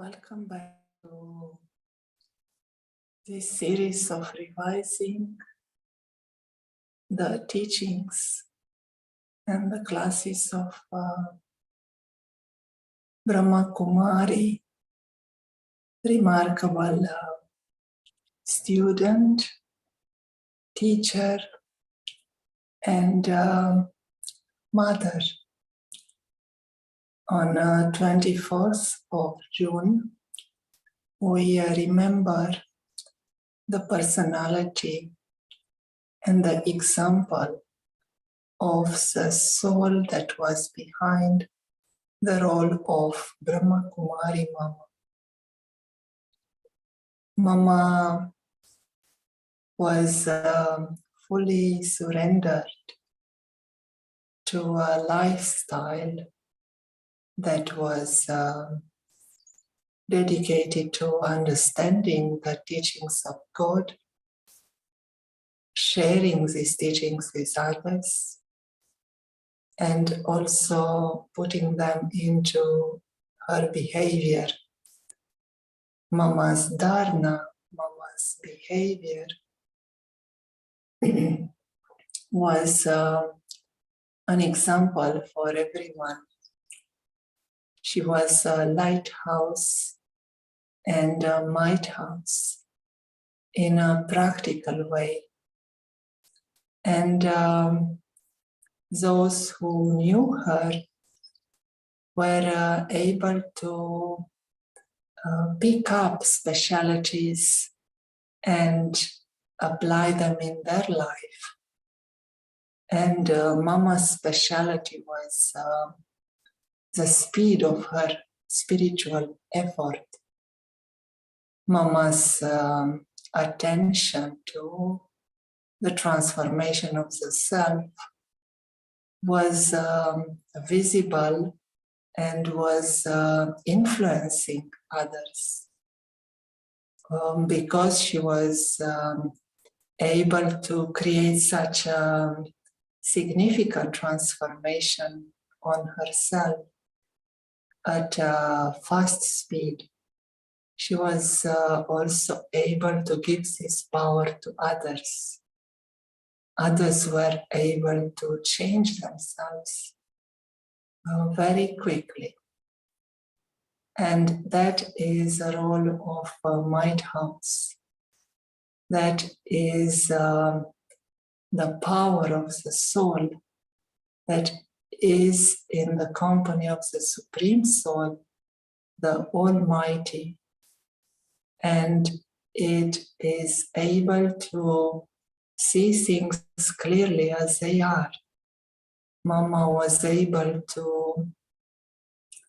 Welcome back to this series of revising the teachings and the classes of Brahma Kumari, remarkable student, teacher, and mother. On 24th of June, we remember the personality and the example of the soul that was behind the role of Brahma Kumaris Mama. Mama was fully surrendered to a lifestyle that was dedicated to understanding the teachings of God, sharing these teachings with others, and also putting them into her behavior. Mama's dharna, Mama's behavior was an example for everyone. She was a lighthouse and a lighthouse in a practical way. And those who knew her were able to pick up specialities and apply them in their life. And Mama's specialty was the speed of her spiritual effort. Mama's attention to the transformation of the self was visible and was influencing others. Because she was able to create such a significant transformation on herself at a fast speed, she was also able to give this power to others. Others were able to change themselves very quickly. And that is a role of a lighthouse. That is the power of the soul that is in the company of the Supreme Soul, the Almighty. And it is able to see things clearly as they are. Mama was able to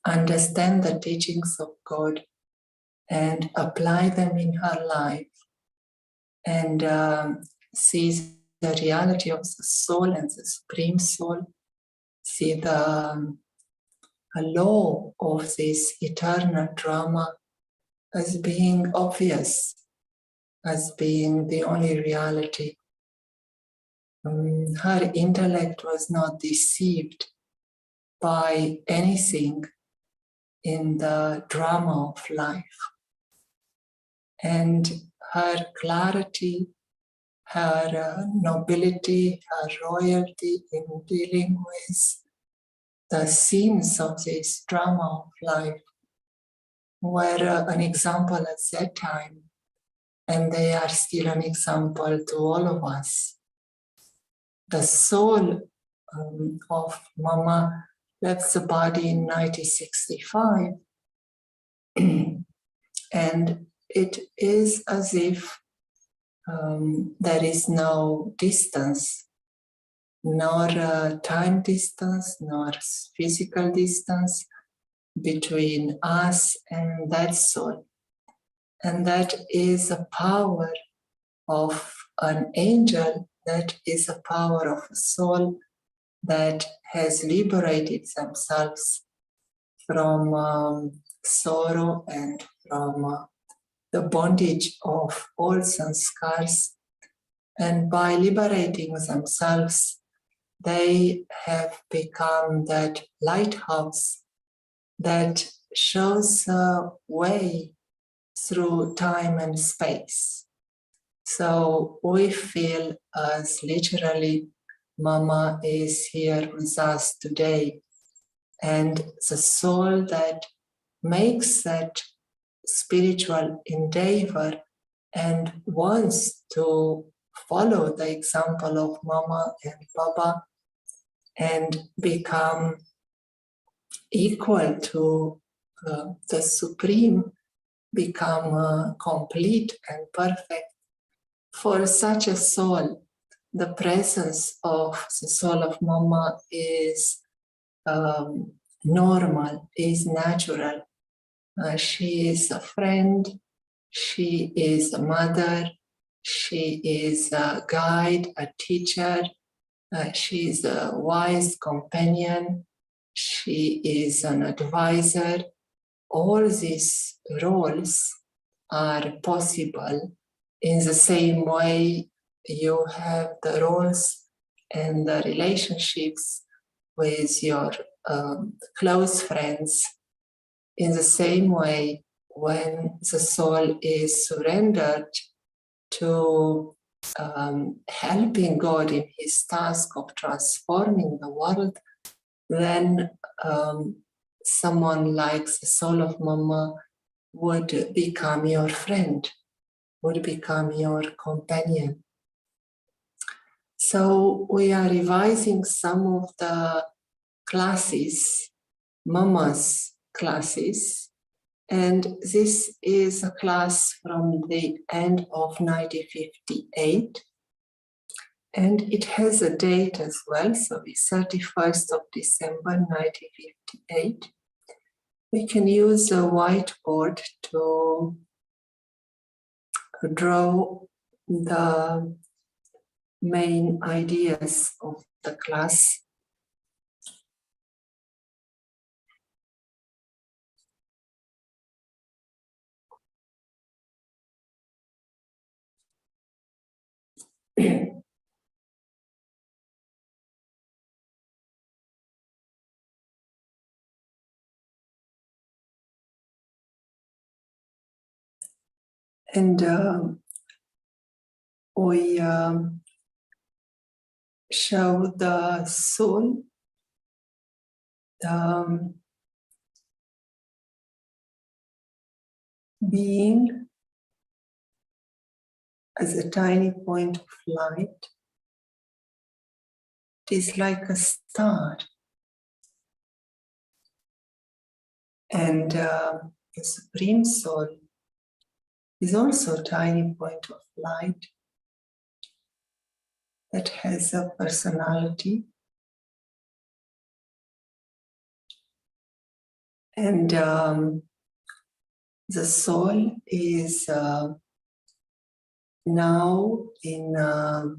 understand the teachings of God and apply them in her life and see the reality of the soul and the Supreme Soul, see the law of this eternal drama as being obvious, as being the only reality. Her intellect was not deceived by anything in the drama of life. And her clarity, her nobility, her royalty in dealing with the scenes of this drama of life were an example at that time, and they are still an example to all of us. The soul of Mama left the body in 1965, and it is as if there is no distance, nor time distance, nor physical distance between us and that soul. And that is a power of an angel, that is a power of a soul that has liberated themselves from sorrow and from the bondage of all sanskars. And by liberating themselves, they have become that lighthouse that shows a way through time and space. So we feel as literally Mama is here with us today, and the soul that makes that spiritual endeavor and wants to follow the example of Mama and Papa and become equal to the Supreme, become complete and perfect. For such a soul, the presence of the soul of Mama is normal, is natural. She is a friend, she is a mother, she is a guide, a teacher, she is a wise companion, she is an advisor. All these roles are possible in the same way you have the roles and the relationships with your close friends. In the same way, when the soul is surrendered to helping God in his task of transforming the world, then someone like the soul of Mama would become your friend, would become your companion. So we are revising some of the classes, Mama's classes, and this is a class from the end of 1958, and it has a date as well, so it's 31st of December 1958. We can use a whiteboard to draw the main ideas of the class. And we show the soul, being as a tiny point of light. It is like a star. And the Supreme Soul is also a tiny point of light that has a personality. And the soul is now in a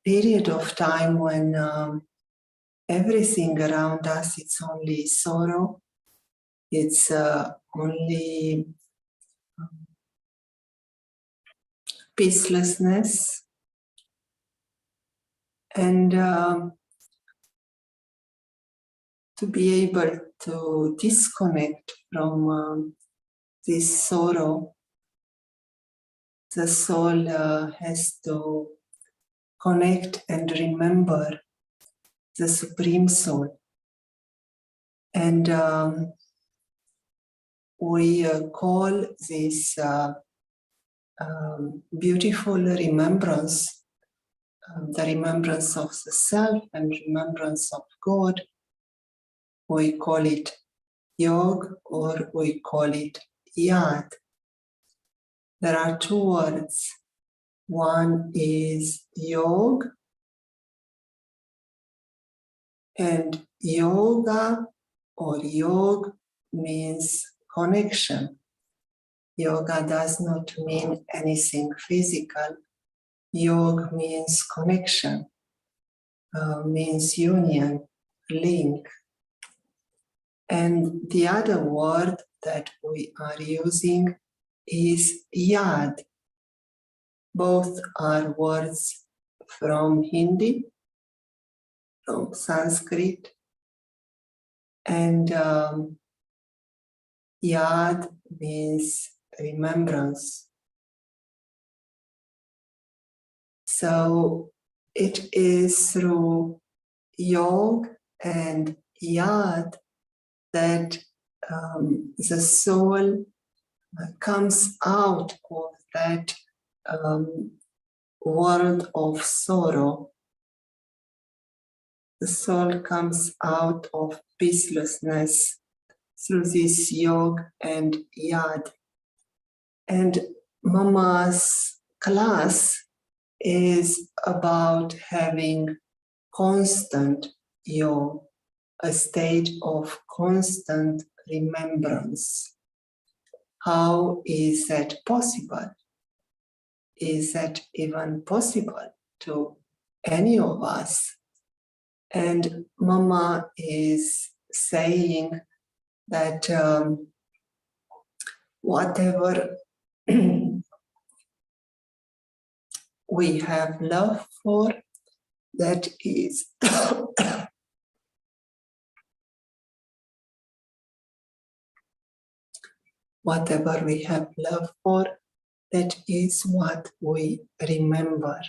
period of time when everything around us, it's only sorrow, it's only peacelessness, and to be able to disconnect from this sorrow, the soul has to connect and remember the Supreme Soul. And we call this beautiful remembrance, the remembrance of the self and remembrance of God. We call it yog, or we call it yad. There are two words. One is yog, and yoga or yog means connection. Yoga does not mean anything physical. Yog means connection, means union, link. And the other word that we are using is yad. Both are words from Hindi, from Sanskrit, And Yad means remembrance. So it is through Yog and Yad that the soul comes out of that world of sorrow. The soul comes out of peacelessness through this Yog and Yad. And Mama's class is about having constant Yog, a state of constant remembrance. How is that possible? Is that even possible to any of us? And Mama is saying that whatever we have love for, that is whatever we have love for, that is what we remember.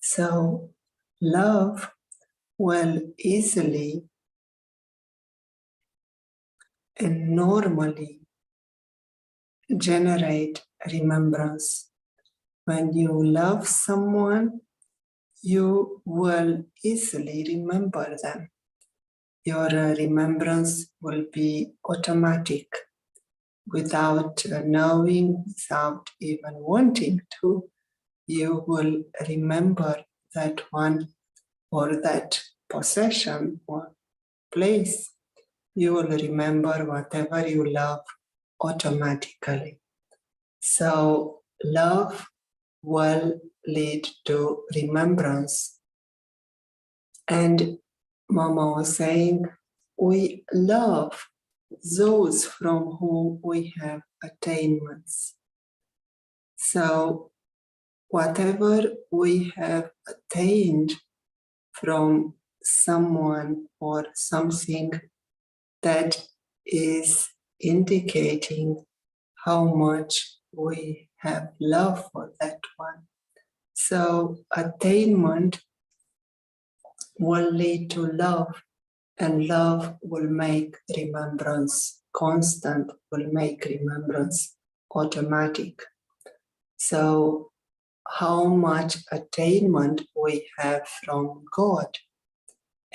So love will easily and normally generate remembrance. When you love someone, you will easily remember them. Your remembrance will be automatic, without knowing, without even wanting to. You will remember that one or that possession or place. You will remember whatever you love automatically. So love will lead to remembrance. And Mama was saying, we love those from whom we have attainments. So whatever we have attained from someone or something, that is indicating how much we have love for that one. So attainment will lead to love, and love will make remembrance constant, will make remembrance automatic. So how much attainment we have from God,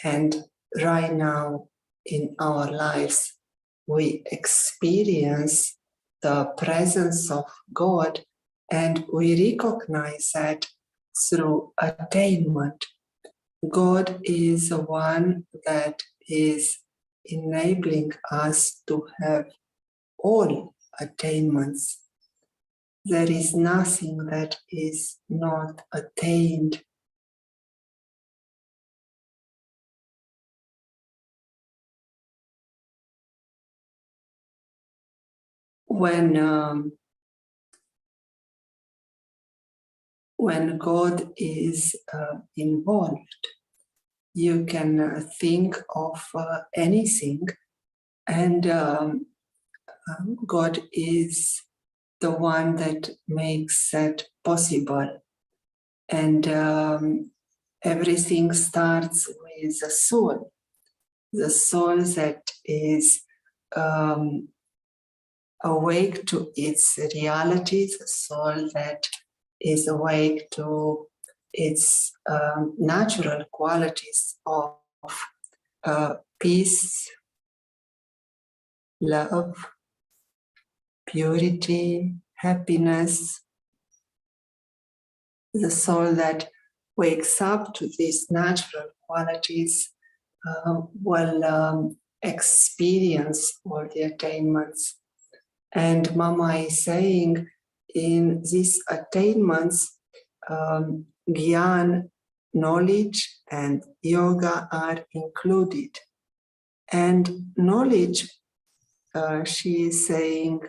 and right now in our lives we experience the presence of God, and we recognize that through attainment. God is the one that is enabling us to have all attainments. There is nothing that is not attained. When God is involved, you can think of anything, and God is the one that makes that possible. And everything starts with the soul that is awake to its realities, the soul that is awake to its natural qualities of peace, love, purity, happiness. The soul that wakes up to these natural qualities will experience all the attainments. And Mama is saying, in these attainments, Gyan, knowledge, and yoga are included. And knowledge, she is saying,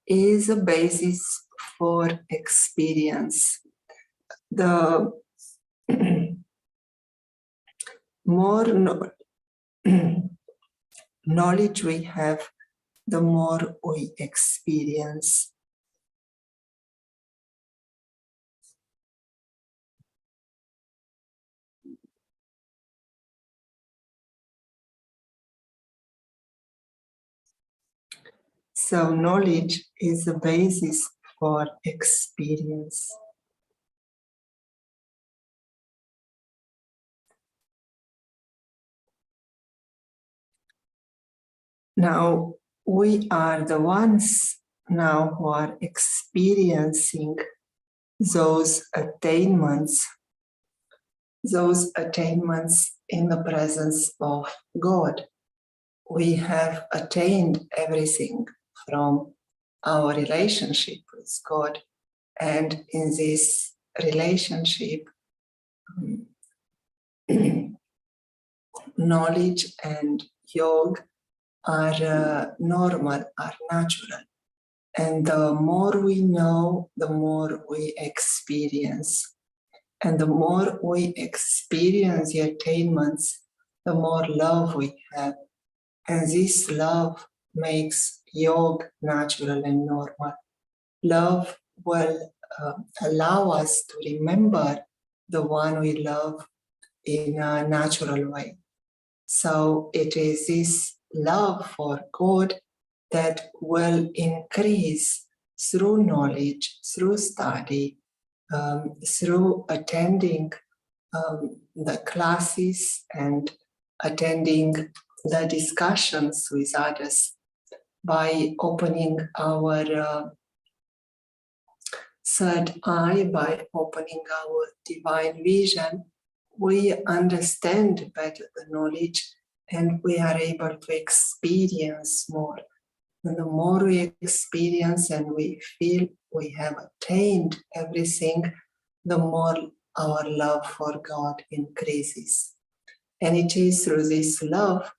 is a basis for experience. The more knowledge we have, the more we experience. So knowledge is the basis for experience. Now, we are the ones now who are experiencing those attainments in the presence of God. We have attained everything from our relationship with God, and in this relationship, knowledge and yoga are normal, are natural. And the more we know, the more we experience. And the more we experience the attainments, the more love we have. And this love makes yoga natural and normal. Love will allow us to remember the one we love in a natural way. So it is this love for God that will increase through knowledge, through study, through attending the classes and attending the discussions with others, by opening our third eye, by opening our divine vision. We understand better the knowledge and we are able to experience more. And the more we experience and we feel we have attained everything, the more our love for God increases. And it is through this love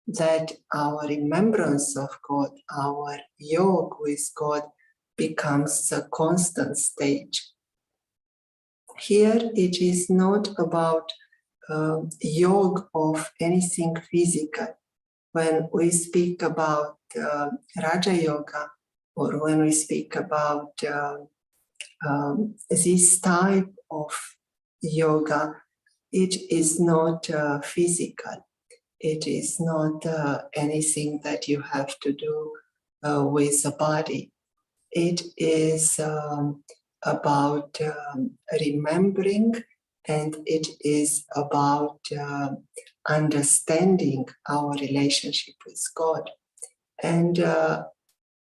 that our remembrance of God, our yoga with God, becomes a constant stage. Here it is not about yoga of anything physical. When we speak about Raja Yoga, or when we speak about this type of yoga, it is not physical. It is not anything that you have to do with the body. It is about remembering, and it is about understanding our relationship with God. And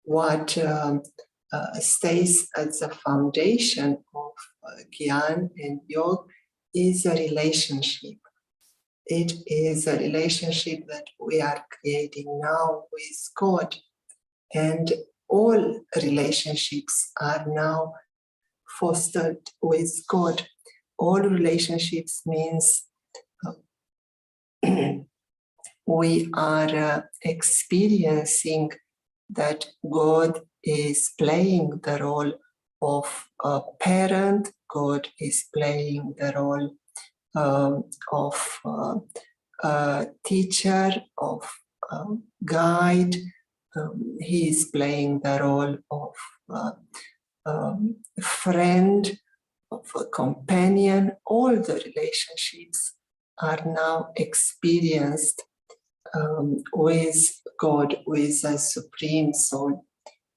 what stays at the foundation of Gyan and Yoga is a relationship. It is a relationship that we are creating now with God. And all relationships are now fostered with God. All relationships means we are experiencing that God is playing the role of a parent, God is playing the role of a teacher, of guide. He is playing the role of friend, of a companion. All the relationships are now experienced with God, with the Supreme Soul.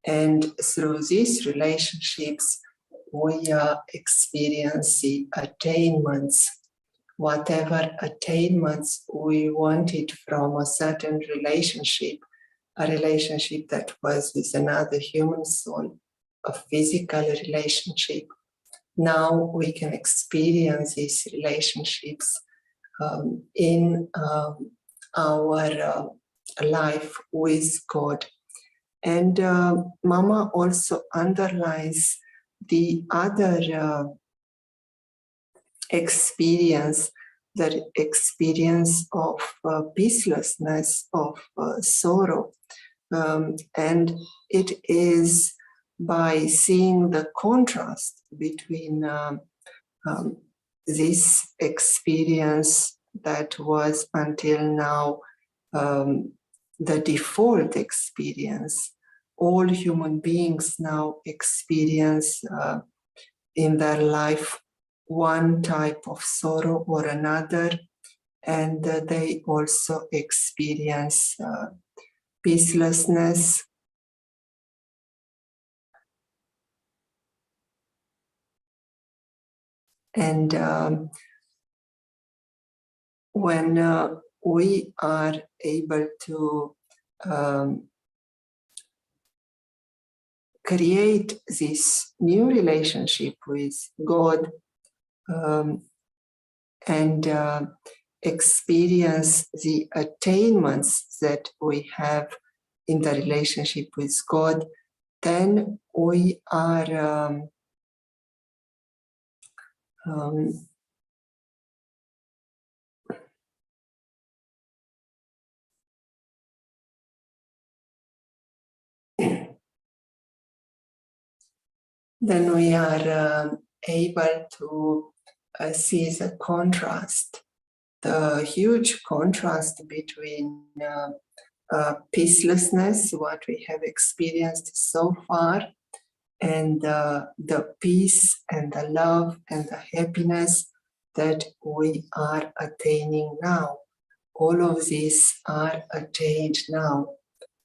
And through these relationships, we are experiencing attainments. Whatever attainments we wanted from a certain relationship, a relationship that was with another human soul, a physical relationship. Now we can experience these relationships in our life with God. And Mama also underlines the other experience, the experience of peacelessness, of sorrow. And it is by seeing the contrast between this experience that was until now the default experience. All human beings now experience in their life one type of sorrow or another, and they also experience peacelessness. And when we are able to create this new relationship with God and experience the attainments that we have in the relationship with God, then we are then we are able to see the contrast, the huge contrast between peacelessness, what we have experienced so far, and the peace and the love and the happiness that we are attaining now. All of these are attained now.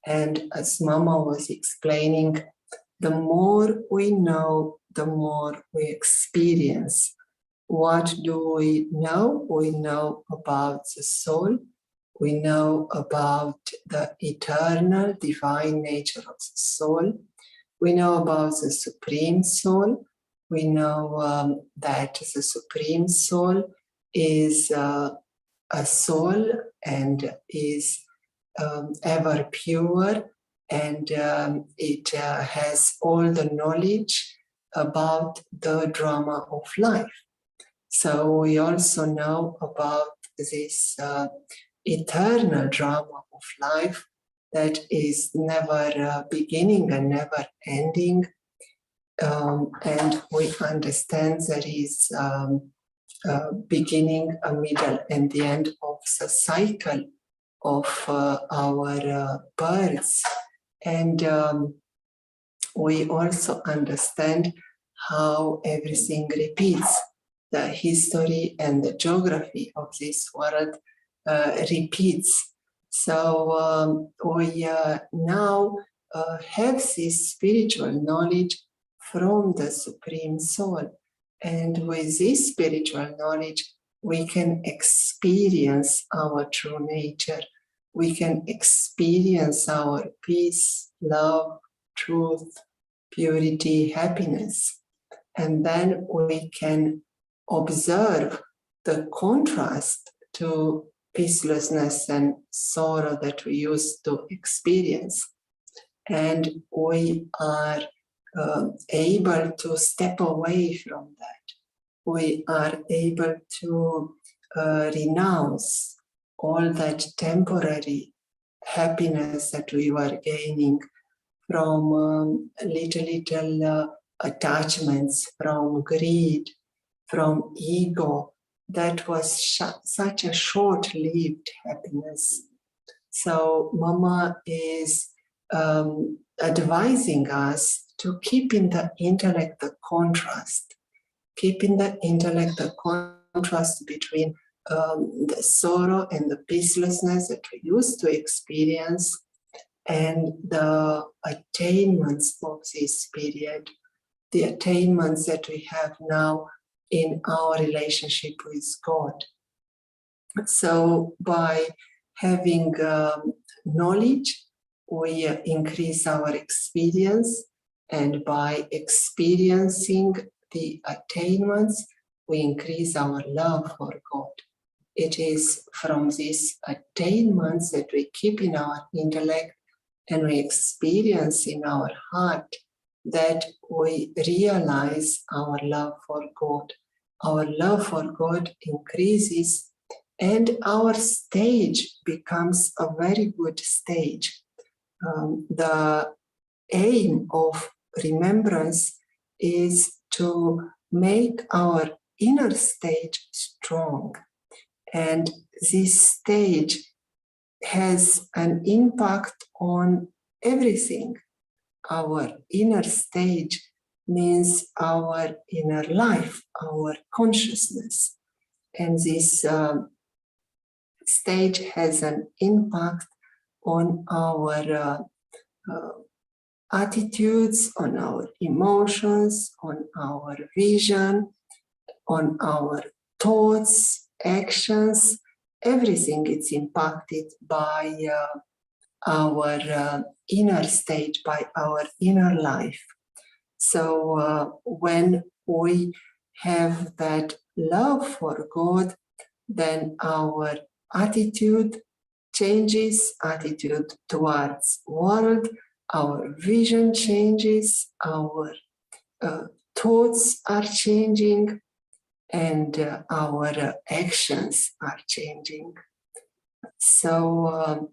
And as Mama was explaining, the more we know, the more we experience. What do we know? We know about the soul. We know about the eternal divine nature of the soul. We know about the Supreme Soul. We know that the Supreme Soul is a soul and is ever pure, and it has all the knowledge about the drama of life. So we also know about this eternal drama of life that is never beginning and never ending. And we understand there is a beginning, a middle, and the end of the cycle of our births. And we also understand how everything repeats. The history and the geography of this world repeats. So we now have this spiritual knowledge from the Supreme Soul. And with this spiritual knowledge, we can experience our true nature. We can experience our peace, love, truth, purity, happiness. And then we can observe the contrast to peacelessness and sorrow that we used to experience. And we are able to step away from that. We are able to renounce all that temporary happiness that we were gaining from little attachments, from greed, from ego. That was such a short-lived happiness. So Mama is advising us to keep in the intellect the contrast, keep in the intellect the contrast between the sorrow and the peacelessness that we used to experience and the attainments of this period, the attainments that we have now in our relationship with God. So by having knowledge, we increase our experience, and by experiencing the attainments, we increase our love for God. It is from these attainments that we keep in our intellect and we experience in our heart that we realize our love for God. Our love for God increases, and our stage becomes a very good stage. The aim of remembrance is to make our inner stage strong. And this stage has an impact on everything. Our inner stage means our inner life, our consciousness. And this stage has an impact on our attitudes, on our emotions, on our vision, on our thoughts, actions. Everything is impacted by our inner state, by our inner life. So when we have that love for God, then our attitude changes, attitude towards world, our vision changes, our thoughts are changing, and our actions are changing. So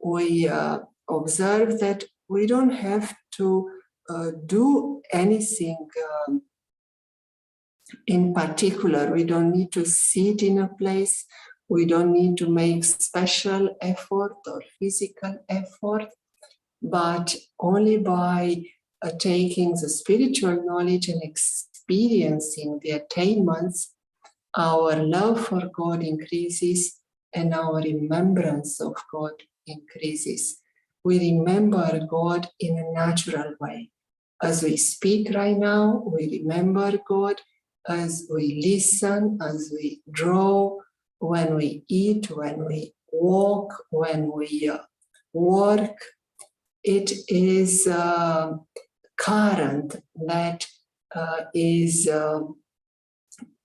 we observe that we don't have to do anything in particular. We don't need to sit in a place. We don't need to make special effort or physical effort, but only by taking the spiritual knowledge and experiencing the attainments, our love for God increases and our remembrance of God increases. We remember God in a natural way. As we speak right now, we remember God. As we listen, as we draw, when we eat, when we walk, when we work, it is a current that is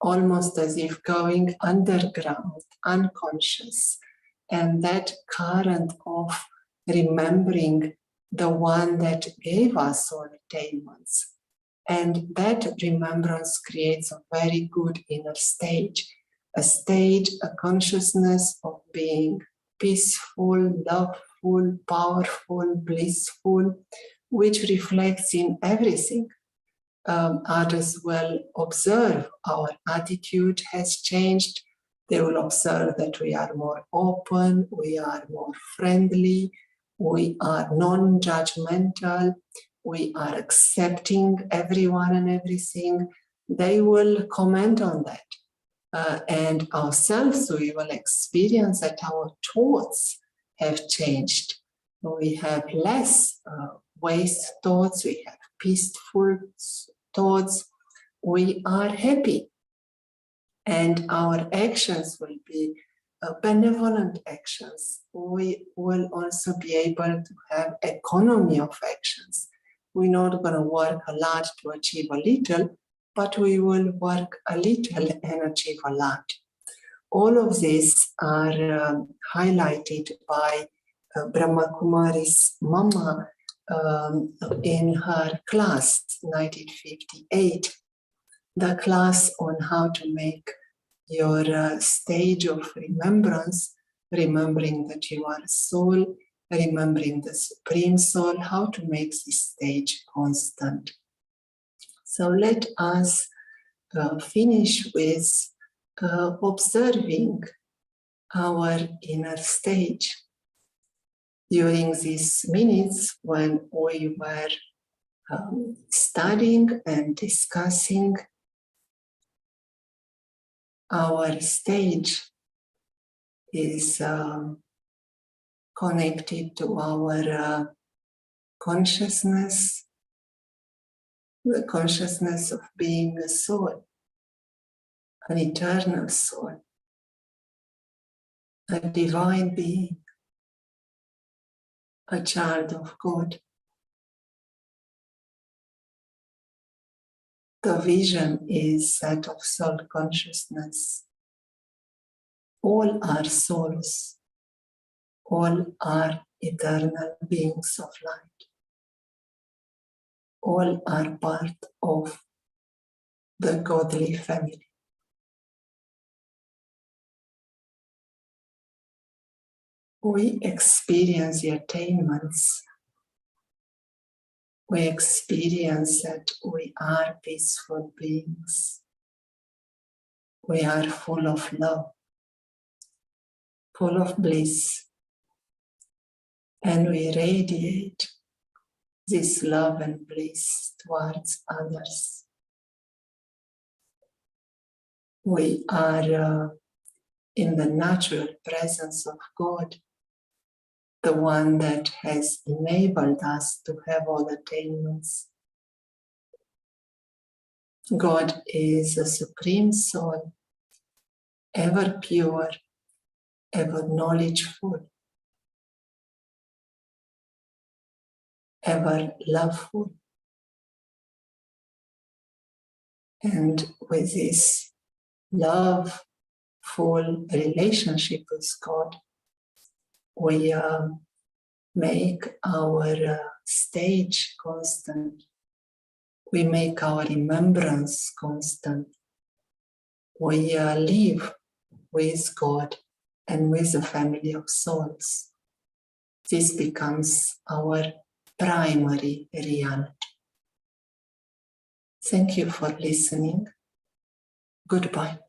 almost as if going underground, unconscious. And that current of remembering the one that gave us all attainments. And that remembrance creates a very good inner stage, a consciousness of being peaceful, loveful, powerful, blissful, which reflects in everything. Others will observe our attitude has changed. They will observe that we are more open, we are more friendly, we are non-judgmental, we are accepting everyone and everything. They will comment on that. And ourselves, we will experience that our thoughts have changed. We have less waste thoughts, we have peaceful thoughts, we are happy. And our actions will be benevolent actions. We will also be able to have economy of actions. We're not going to work a lot to achieve a little, but we will work a little and achieve a lot. All of these are highlighted by Brahma Kumaris Mama in her class, 1958, the class on how to make your stage of remembrance, remembering that you are a soul, remembering the Supreme Soul, how to make this stage constant. So let us finish with observing our inner stage. During these minutes when we were studying and discussing, our stage is connected to our consciousness, the consciousness of being a soul, an eternal soul, a divine being, a child of God. The vision is that of soul consciousness. All are souls. All are eternal beings of light. All are part of the godly family. We experience the attainments. We experience that we are peaceful beings. We are full of love. full of bliss, and we radiate this love and bliss towards others. We are in the natural presence of God, the one that has enabled us to have all attainments. God is a supreme soul, ever pure, ever knowledgeful, ever loveful. And with this loveful relationship with God, we make our stage constant. We make our remembrance constant. We live with God and with the family of souls. This becomes our primary reality. Thank you for listening. Goodbye.